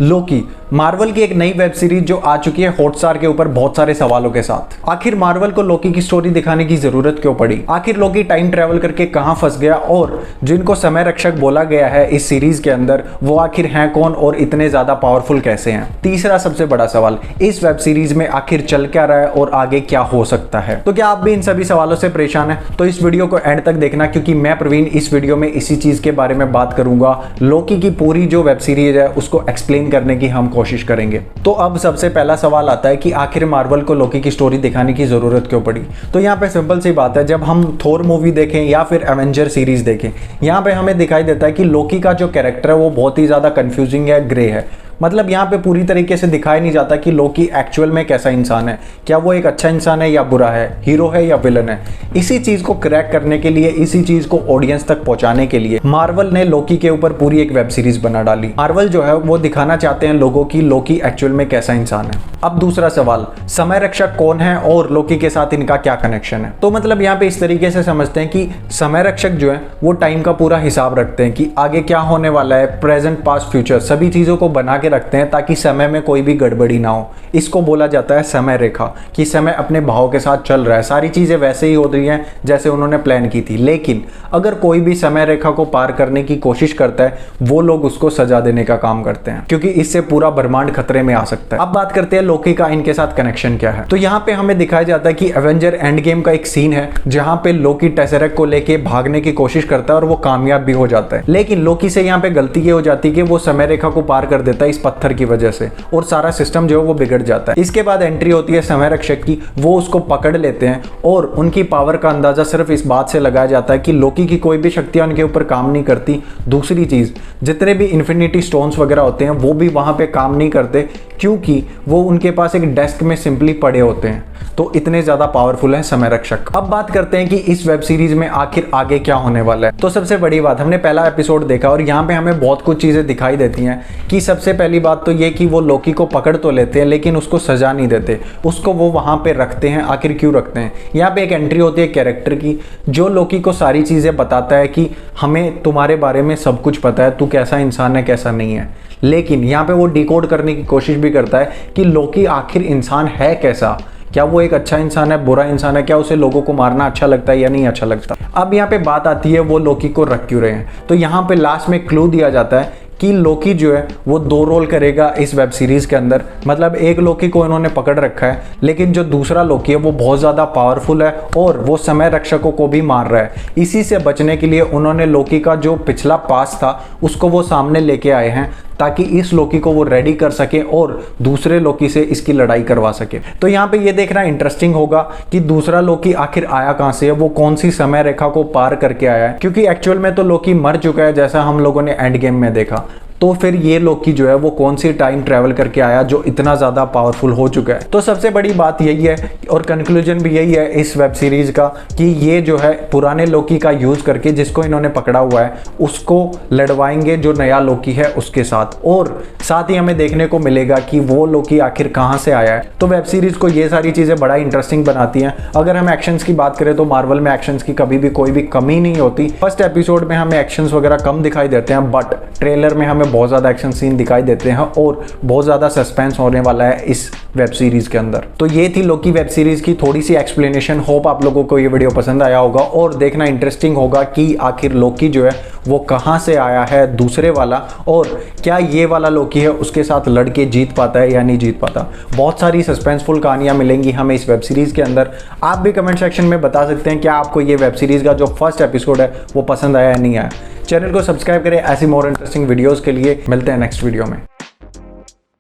लोकी Marvel की एक नई वेब सीरीज जो आ चुकी है हॉटस्टार के ऊपर बहुत सारे सवालों के साथ। आखिर मार्वल को लोकी की स्टोरी दिखाने की जरूरत क्यों पड़ी? आखिर लोकी टाइम ट्रेवल करके कहां फंस गया और जिनको समय रक्षक बोला गया है इस सीरीज के अंदर वो आखिर हैं कौन और इतने ज्यादा पावरफुल कैसे हैं? तीसरा सबसे बड़ा सवाल, इस वेब सीरीज में आखिर चल क्या रहा है और आगे क्या हो सकता है? तो क्या आप भी इन सभी सवालों से परेशान है तो इस वीडियो को एंड तक देखना, क्योंकि मैं प्रवीण इस वीडियो में इसी चीज के बारे में बात करूंगा। लोकी की पूरी जो वेब सीरीज है उसको एक्सप्लेन करने की हम कोशिश करेंगे। तो अब सबसे पहला सवाल आता है कि आखिर मार्वल को लोकी की स्टोरी दिखाने की जरूरत क्यों पड़ी? तो यहाँ पे सिंपल सी बात है, जब हम थोर मूवी देखें या फिर एवेंजर सीरीज देखें, यहाँ पे हमें दिखाई देता है कि लोकी का जो कैरेक्टर है वो बहुत ही ज्यादा कंफ्यूजिंग है, ग्रे है। मतलब यहाँ पे पूरी तरीके से दिखाया नहीं जाता कि लोकी एक्चुअल में कैसा इंसान है, क्या वो एक अच्छा इंसान है या बुरा है, हीरो है या विलन है। इसी चीज को क्रैक करने के लिए, इसी चीज को ऑडियंस तक पहुंचाने के लिए मार्वल ने लोकी के ऊपर पूरी एक वेब सीरीज बना डाली। मार्वल जो है वो दिखाना चाहते हैं लोगों की लोकी एक्चुअल में कैसा इंसान है। अब दूसरा सवाल, समय रक्षक कौन है और लोकी के साथ इनका क्या कनेक्शन है? तो मतलब यहाँ पे इस तरीके से समझते हैं कि समय रक्षक जो है वो टाइम का पूरा हिसाब रखते हैं कि आगे क्या होने वाला है, प्रेजेंट पास्ट फ्यूचर सभी चीजों को बना के रखते हैं ताकि समय में कोई भी गड़बड़ी ना हो। इसको बोला जाता है समय रेखा, कि समय अपने भाव के साथ चल रहा है, सारी चीजें वैसे ही हो रही हैं जैसे उन्होंने प्लान की थी। लेकिन अगर कोई भी समय रेखा को पार करने की कोशिश करता है वो लोग उसको सजा देने का काम करते हैं, क्योंकि इससे पूरा ब्रह्मांड खतरे में आ सकता है। अब बात करते हैं लोकी का इनके साथ कनेक्शन क्या है। तो यहाँ पे हमें दिखाया जाता है कि एवेंजर एंड गेम का एक सीन है जहां पे लोकी टेसेरेक्ट को लेके भागने की कोशिश करता है और वो कामयाब भी हो जाता है। लेकिन लोकी से यहाँ पे गलती ये हो जाती है कि वो समय रेखा को पार कर देता है इस पत्थर की वजह से और सारा सिस्टम जो है वो बिगड़ जाता है। इसके बाद एंट्री होती है समय रक्षक की, वो उसको पकड़ लेते हैं और उनकी पावर का अंदाजा सिर्फ इस बात से लगाया जाता है कि लोकी की कोई भी शक्तियां उनके ऊपर काम नहीं करती। दूसरी चीज, जितने भी इन्फिनिटी स्टोन्स वगैरह होते हैं वो भी वहां पे काम नहीं करते, क्योंकि वो उनके पास एक डेस्क में सिंपली पड़े होते हैं। तो इतने ज्यादा पावरफुल है समय रक्षक। अब बात करते हैं कि इस वेब सीरीज में आखिर आगे क्या होने वाला है। तो सबसे बड़ी बात, हमने पहला एपिसोड देखा और यहाँ पे हमें बहुत कुछ चीजें दिखाई देती हैं कि सबसे पहली बात तो ये कि वो लोकी को पकड़ तो लेते हैं लेकिन उसको सजा नहीं देते, उसको वो वहां पे रखते हैं। आखिर क्यों रखते हैं? यहाँ पे एक एंट्री होती है कैरेक्टर की जो लोकी को सारी चीजें बताता है कि हमें तुम्हारे बारे में सब कुछ पता है, तू कैसा इंसान है कैसा नहीं है। लेकिन यहाँ पे वो डिकोड करने की कोशिश भी करता है कि लोकी आखिर इंसान है कैसा, क्या वो एक अच्छा इंसान है, बुरा इंसान है, क्या उसे लोगों को मारना अच्छा लगता है या नहीं अच्छा लगता। अब यहाँ पे बात आती है वो लोकी को रख क्यों रहे हैं। तो यहाँ पे लास्ट में क्लू दिया जाता है कि लोकी जो है वो दो रोल करेगा इस वेब सीरीज के अंदर। मतलब एक लोकी को इन्होंने पकड़ रखा है, लेकिन जो दूसरा लोकी है वो बहुत ज्यादा पावरफुल है और वो समय रक्षकों को भी मार रहा है। इसी से बचने के लिए उन्होंने लोकी का जो पिछला पास था उसको वो सामने लेके आए हैं ताकि इस लोकी को वो रेडी कर सके और दूसरे लोकी से इसकी लड़ाई करवा सके। तो यहाँ पे ये देखना इंटरेस्टिंग होगा कि दूसरा लोकी आखिर आया कहां से है, वो कौन सी समय रेखा को पार करके आया है, क्योंकि एक्चुअल में तो लोकी मर चुका है जैसा हम लोगों ने एंड गेम में देखा। तो फिर ये लोकी जो है वो कौन सी टाइम ट्रेवल करके आया जो इतना ज्यादा पावरफुल हो चुका है। तो सबसे बड़ी बात यही है और कंक्लूजन भी यही है इस वेब सीरीज का कि ये जो है पुराने लोकी का यूज करके जिसको इन्होंने पकड़ा हुआ है उसको लड़वाएंगे जो नया लोकी है उसके साथ, और साथ ही हमें देखने को मिलेगा कि वो लोकी आखिर कहां से आया है। तो वेब सीरीज को ये सारी चीजें बड़ा इंटरेस्टिंग बनाती हैं। अगर हम एक्शंस की बात करें तो मार्वल में एक्शंस की कभी भी कोई भी कमी नहीं होती। फर्स्ट एपिसोड में हमें एक्शंस वगैरह कम दिखाई देते हैं, बट ट्रेलर में हमें बहुत ज्यादा एक्शन सीन दिखाई देते हैं और बहुत ज्यादा सस्पेंस होने वाला है इस वेब सीरीज के अंदर। तो ये थी लोकी वेब सीरीज की थोड़ी सी एक्सप्लेनेशन। होप आप लोगों को ये वीडियो पसंद आया होगा और देखना इंटरेस्टिंग होगा कि आखिर लोकी जो है वो कहां से आया है दूसरे वाला, और क्या ये वाला लोकी है उसके साथ लड़के जीत पाता है या नहीं जीत पाता। बहुत सारी सस्पेंसफुल कहानियां मिलेंगी हमें इस वेब सीरीज के अंदर। आप भी कमेंट सेक्शन में बता सकते हैं क्या आपको ये वेब सीरीज का जो फर्स्ट एपिसोड है वो पसंद आया या नहीं आया। चैनल को सब्सक्राइब करें ऐसी मोर इंटरेस्टिंग वीडियोस के लिए। मिलते हैं नेक्स्ट वीडियो में।